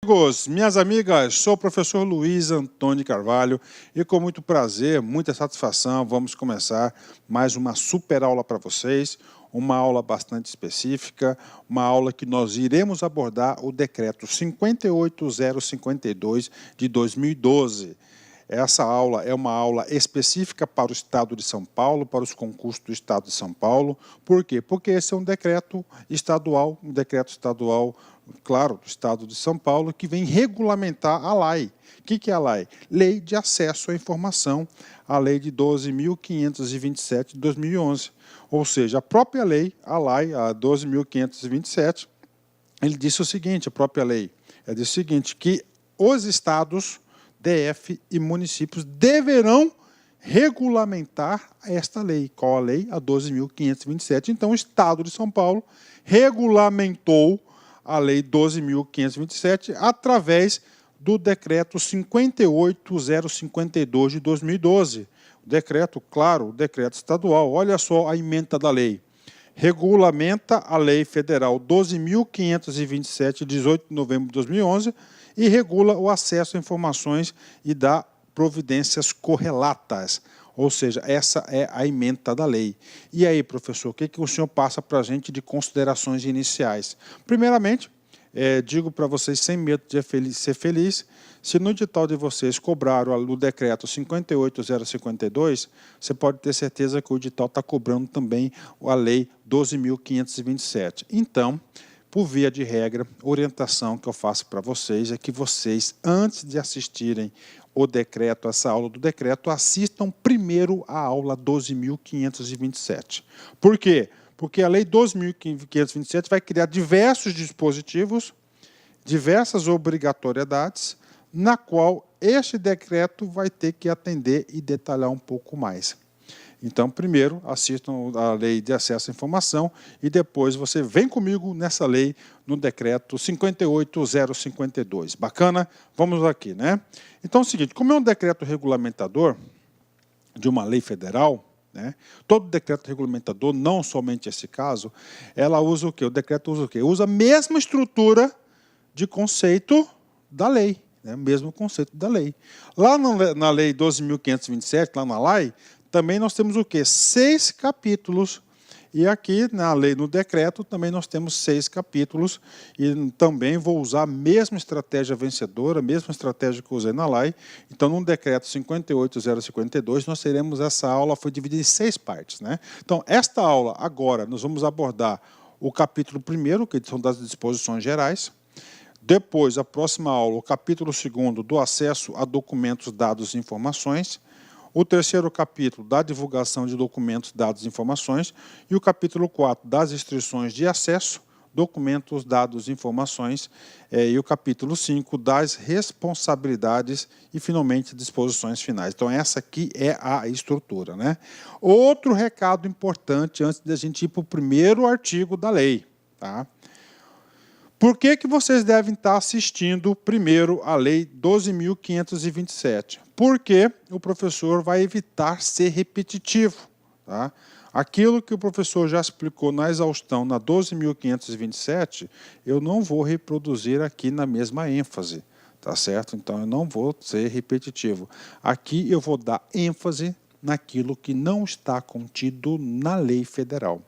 Amigos, minhas amigas, sou o professor Luiz Antônio Carvalho e com muito prazer, muita satisfação, vamos começar mais uma super aula para vocês, uma aula bastante específica, uma aula que nós iremos abordar o decreto 58052 de 2012. Essa aula é uma aula específica para o Estado de São Paulo, para os concursos do Estado de São Paulo. Por quê? Porque esse é um decreto estadual, claro, do Estado de São Paulo, que vem regulamentar a LAI. O que é a LAI? Lei de Acesso à Informação, a Lei de 12.527 de 2011. Ou seja, a própria lei, a LAI, a 12.527, ele disse o seguinte, a própria lei, disse o seguinte, que os estados, DF e municípios deverão regulamentar esta lei. Qual a lei? A 12.527. Então, o Estado de São Paulo regulamentou a lei 12.527 através do decreto 58052 de 2012. O decreto, claro, o decreto estadual. Olha só a ementa da lei. Regulamenta a lei federal 12.527, de 18 de novembro de 2011, e regula o acesso a informações e dá providências correlatas. Ou seja, essa é a ementa da lei. E aí, professor, o que o senhor passa para a gente de considerações iniciais? Primeiramente, digo para vocês, sem medo de ser feliz, se no edital de vocês cobraram o decreto 58052, você pode ter certeza que o edital está cobrando também a lei 12.527. Então, por via de regra, a orientação que eu faço para vocês é que vocês, antes de assistirem o decreto, essa aula do decreto, assistam primeiro a aula 12.527. Por quê? Porque a lei 12.527 vai criar diversos dispositivos, diversas obrigatoriedades, na qual este decreto vai ter que atender e detalhar um pouco mais. Então, primeiro, assistam a Lei de Acesso à Informação e depois você vem comigo nessa lei, no decreto 58052. Bacana? Vamos aqui, né? Então, é o seguinte, como é um decreto regulamentador de uma lei federal, né, todo decreto regulamentador, não somente esse caso, ela usa o quê? O decreto usa o quê? Usa a mesma estrutura de conceito da lei. Mesmo conceito da lei. Lá na Lei 12.527, lá na LAI, também nós temos o quê? 6 capítulos. E aqui na lei, no decreto, também nós temos 6 capítulos. E também vou usar a mesma estratégia vencedora, a mesma estratégia que eu usei na LAI. Então, no decreto 58052, nós teremos essa aula, foi dividida em 6 partes, né? Então, esta aula, agora, nós vamos abordar o capítulo 1º, que são das disposições gerais. Depois, a próxima aula, o capítulo 2º do acesso a documentos, dados e informações. O 3º capítulo da divulgação de documentos, dados e informações. E o capítulo 4 das restrições de acesso, documentos, dados e informações. E o capítulo 5 das responsabilidades e, finalmente, disposições finais. Então, essa aqui é a estrutura, né? Outro recado importante antes de a gente ir para o primeiro artigo da lei, tá? Por que vocês devem estar assistindo primeiro a Lei 12.527? Porque o professor vai evitar ser repetitivo. Tá? Aquilo que o professor já explicou na exaustão na 12.527, eu não vou reproduzir aqui na mesma ênfase. Tá certo? Então, eu não vou ser repetitivo. Aqui eu vou dar ênfase naquilo que não está contido na lei federal.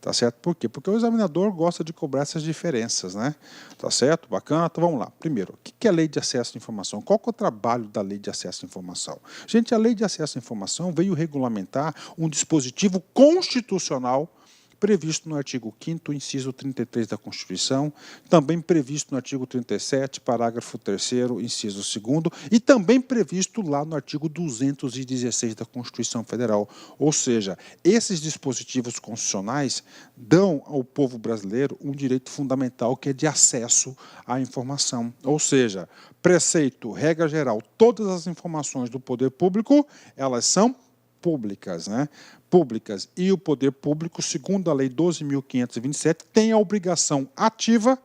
Tá certo? Por quê? Porque o examinador gosta de cobrar essas diferenças, né? Tá certo? Bacana? Então vamos lá. Primeiro, o que é a Lei de Acesso à Informação? Qual que é o trabalho da Lei de Acesso à Informação? Gente, a Lei de Acesso à Informação veio regulamentar um dispositivo constitucional previsto no artigo 5º, inciso 33 da Constituição, também previsto no artigo 37, parágrafo 3º, inciso 2º, e também previsto lá no artigo 216 da Constituição Federal. Ou seja, esses dispositivos constitucionais dão ao povo brasileiro um direito fundamental que é de acesso à informação. Ou seja, preceito, regra geral, todas as informações do poder público, elas são públicas, né? Públicas. E o poder público, segundo a Lei 12.527, tem a obrigação ativa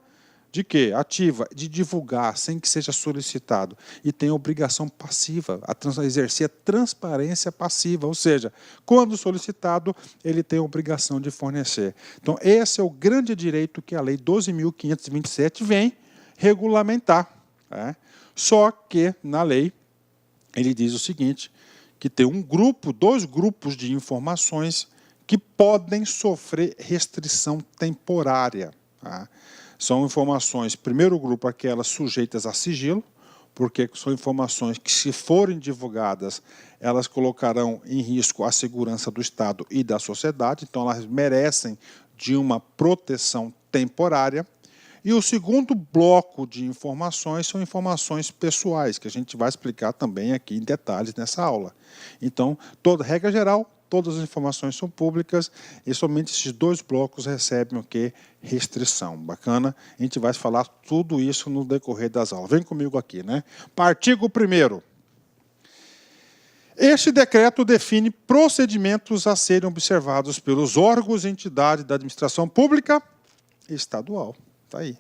de quê? Ativa, de divulgar sem que seja solicitado. E tem a obrigação passiva, a exercer a transparência passiva, ou seja, quando solicitado, ele tem a obrigação de fornecer. Então, esse é o grande direito que a Lei 12.527 vem regulamentar. né? Só que, na lei, ele diz o seguinte, que tem dois grupos de informações que podem sofrer restrição temporária. Tá? São informações, primeiro grupo, aquelas sujeitas a sigilo, porque são informações que, se forem divulgadas, elas colocarão em risco a segurança do Estado e da sociedade, então elas merecem de uma proteção temporária. E o segundo bloco de informações são informações pessoais, que a gente vai explicar também aqui em detalhes nessa aula. Então, toda regra geral, todas as informações são públicas e somente esses dois blocos recebem o quê? Restrição. Bacana? A gente vai falar tudo isso no decorrer das aulas. Vem comigo aqui, né? Artigo 1º. Este decreto define procedimentos a serem observados pelos órgãos e entidades da administração pública estadual. Está aí.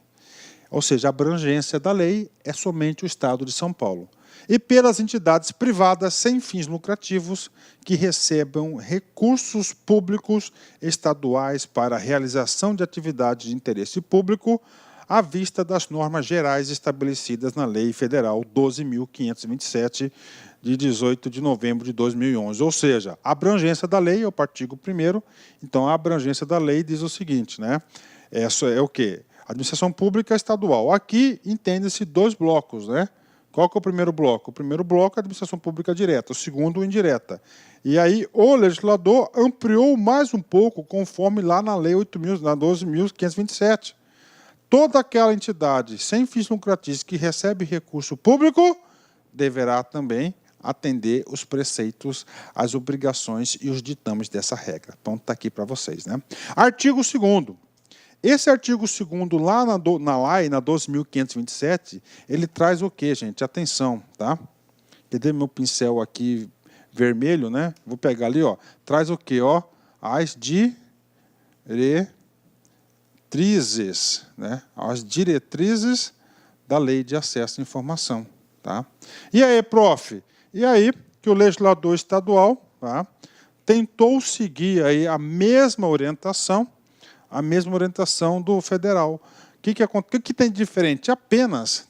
Ou seja, a abrangência da lei é somente o Estado de São Paulo. E pelas entidades privadas sem fins lucrativos que recebam recursos públicos estaduais para a realização de atividades de interesse público à vista das normas gerais estabelecidas na Lei Federal 12.527, de 18 de novembro de 2011. Ou seja, a abrangência da lei é o artigo 1º. Então, a abrangência da lei diz o seguinte, né? Essa é o quê? Administração pública estadual. Aqui entende-se dois blocos, né? Qual que é o primeiro bloco? O primeiro bloco é a administração pública direta, o segundo, indireta. E aí o legislador ampliou mais um pouco, conforme lá na Lei 12.527. Toda aquela entidade sem fins lucrativos que recebe recurso público deverá também atender os preceitos, as obrigações e os ditames dessa regra. Então, está aqui para vocês, né? Artigo 2º. Esse artigo 2º, lá na lei, na 12.527, ele traz o quê, gente? Atenção, tá? Cadê meu pincel aqui vermelho, né? Vou pegar ali, ó. Traz o quê, ó? As diretrizes, né? As diretrizes da Lei de Acesso à Informação, tá? E aí, prof? E aí que o legislador estadual, tá, tentou seguir aí a mesma orientação do federal. O que tem de diferente?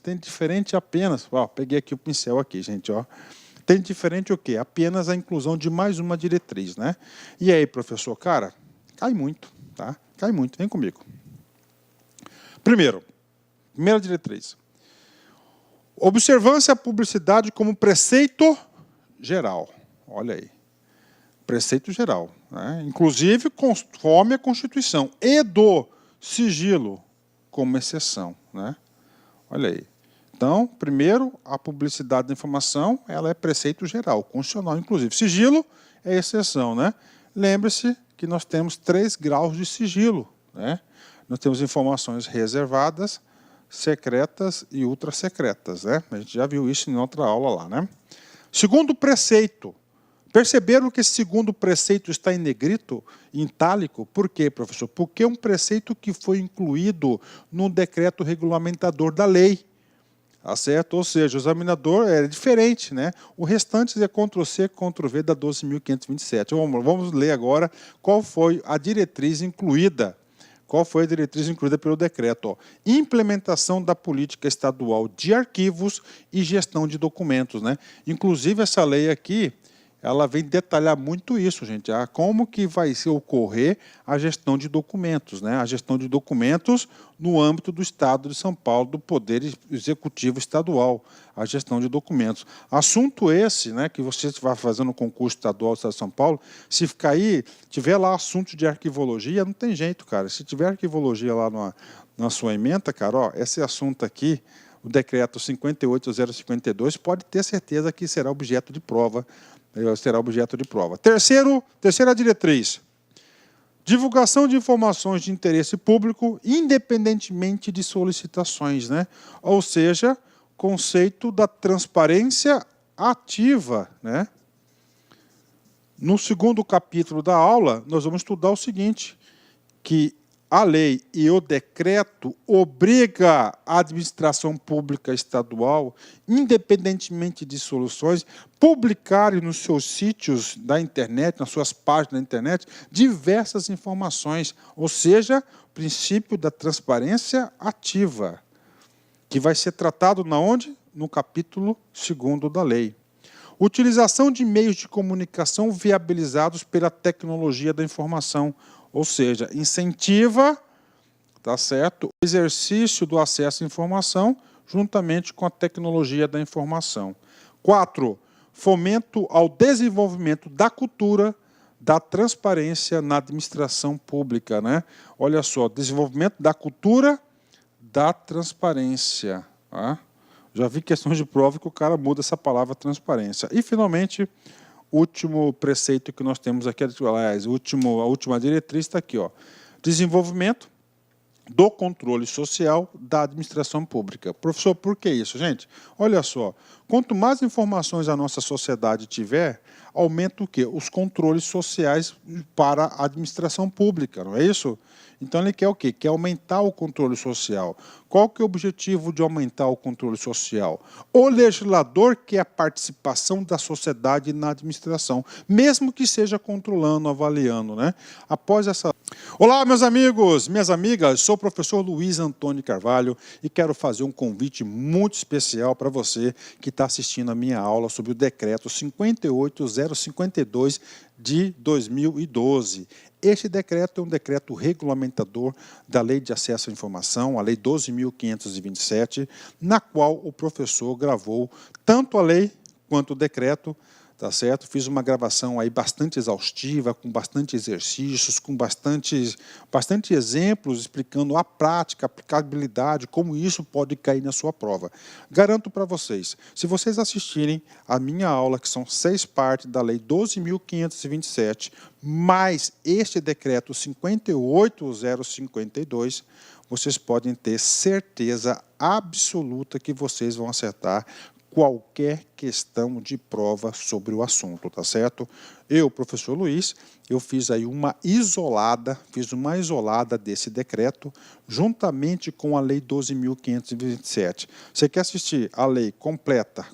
Tem diferente apenas, ó, peguei aqui o pincel aqui, gente, ó. Tem diferente o quê? Apenas a inclusão de mais uma diretriz, né? E aí, professor, cara, cai muito, tá? Cai muito, vem comigo. Primeira diretriz. Observância à publicidade como preceito geral. Olha aí. Preceito geral, né? Inclusive conforme a Constituição, e do sigilo como exceção, né? Olha aí. Então, primeiro, a publicidade da informação, ela é preceito geral, constitucional, inclusive. Sigilo é exceção, né? Lembre-se que nós temos 3 graus de sigilo, né? Nós temos informações reservadas, secretas e ultrasecretas, né? A gente já viu isso em outra aula lá, né? Segundo preceito. Perceberam que esse segundo preceito está em negrito, em itálico? Por quê, professor? Porque é um preceito que foi incluído no decreto regulamentador da lei. Tá certo? Ou seja, o examinador é diferente, né? O restante é Ctrl+C, Ctrl+V da 12.527. Vamos ler agora qual foi a diretriz incluída. Qual foi a diretriz incluída pelo decreto? Ó, implementação da política estadual de arquivos e gestão de documentos, né? Inclusive, essa lei aqui, ela vem detalhar muito isso, gente. Como que vai ocorrer a gestão de documentos, né? A gestão de documentos no âmbito do Estado de São Paulo, do Poder Executivo Estadual, a gestão de documentos. Assunto esse, né, que você vai fazendo no concurso estadual do Estado de São Paulo, se ficar aí, tiver lá assunto de arquivologia, não tem jeito, cara. Se tiver arquivologia lá na sua ementa, cara, ó, esse assunto aqui, o decreto 58.052, pode ter certeza que será objeto de prova. Terceira diretriz. Divulgação de informações de interesse público, independentemente de solicitações, né? Ou seja, conceito da transparência ativa, né? No segundo capítulo da aula, nós vamos estudar o seguinte, que a lei e o decreto obriga a administração pública estadual, independentemente de soluções, publicarem nos seus sítios da internet, nas suas páginas da internet, diversas informações, ou seja, o princípio da transparência ativa. que vai ser tratado na onde? No capítulo 2º da lei. Utilização de meios de comunicação viabilizados pela tecnologia da informação, ou seja, incentiva, tá certo, o exercício do acesso à informação juntamente com a tecnologia da informação. 4. Fomento ao desenvolvimento da cultura da transparência na administração pública, né? Olha só, desenvolvimento da cultura da transparência. Tá? Já vi questões de prova que o cara muda essa palavra transparência. E, finalmente, o último preceito que nós temos aqui, aliás, a última diretriz está aqui, ó. Desenvolvimento do controle social da administração pública. Professor, por que isso, gente? Olha só, quanto mais informações a nossa sociedade tiver, aumenta o quê? Os controles sociais para a administração pública, não é isso? Então, ele quer o quê? Quer aumentar o controle social. Qual que é o objetivo de aumentar o controle social? O legislador quer a participação da sociedade na administração, mesmo que seja controlando, avaliando, né? Após essa... Olá, meus amigos, minhas amigas, sou o professor Luiz Antônio Carvalho e quero fazer um convite muito especial para você que está assistindo a minha aula sobre o decreto 58052 de 2012. Este decreto é um decreto regulamentador da Lei de Acesso à Informação, a Lei 12.527, na qual o professor gravou tanto a lei quanto o decreto, tá certo? Fiz uma gravação aí bastante exaustiva, com bastante exercícios, com bastante exemplos explicando a prática, a aplicabilidade, como isso pode cair na sua prova. Garanto para vocês, se vocês assistirem a minha aula, que são 6 partes da Lei 12.527, mais este decreto 58052, vocês podem ter certeza absoluta que vocês vão acertar qualquer questão de prova sobre o assunto, tá certo? Eu, professor Luiz, eu fiz aí uma isolada desse decreto, juntamente com a Lei 12.527. Você quer assistir a lei completa,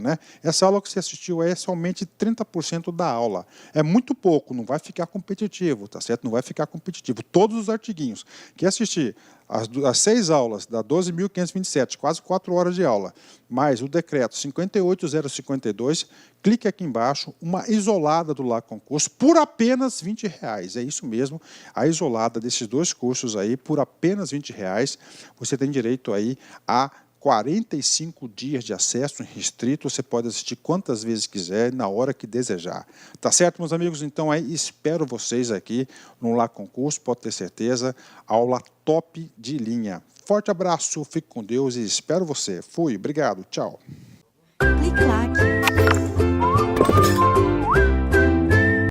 né? Essa aula que você assistiu é somente 30% da aula. É muito pouco, não vai ficar competitivo, tá certo? Não vai ficar competitivo. Todos os artiguinhos. Quer assistir as 6 aulas da 12.527, quase 4 horas de aula, mais o decreto 58052, clique aqui embaixo, uma isolada do Lá Concurso, por apenas R$20. É isso mesmo, a isolada desses 2 cursos aí, por apenas R$20, você tem direito aí a 45 dias de acesso restrito, você pode assistir quantas vezes quiser, na hora que desejar. Tá certo, meus amigos? Então, aí, espero vocês aqui no Lá Concurso, pode ter certeza, aula top de linha. Forte abraço, fique com Deus e espero você. Fui, obrigado, tchau. Clique lá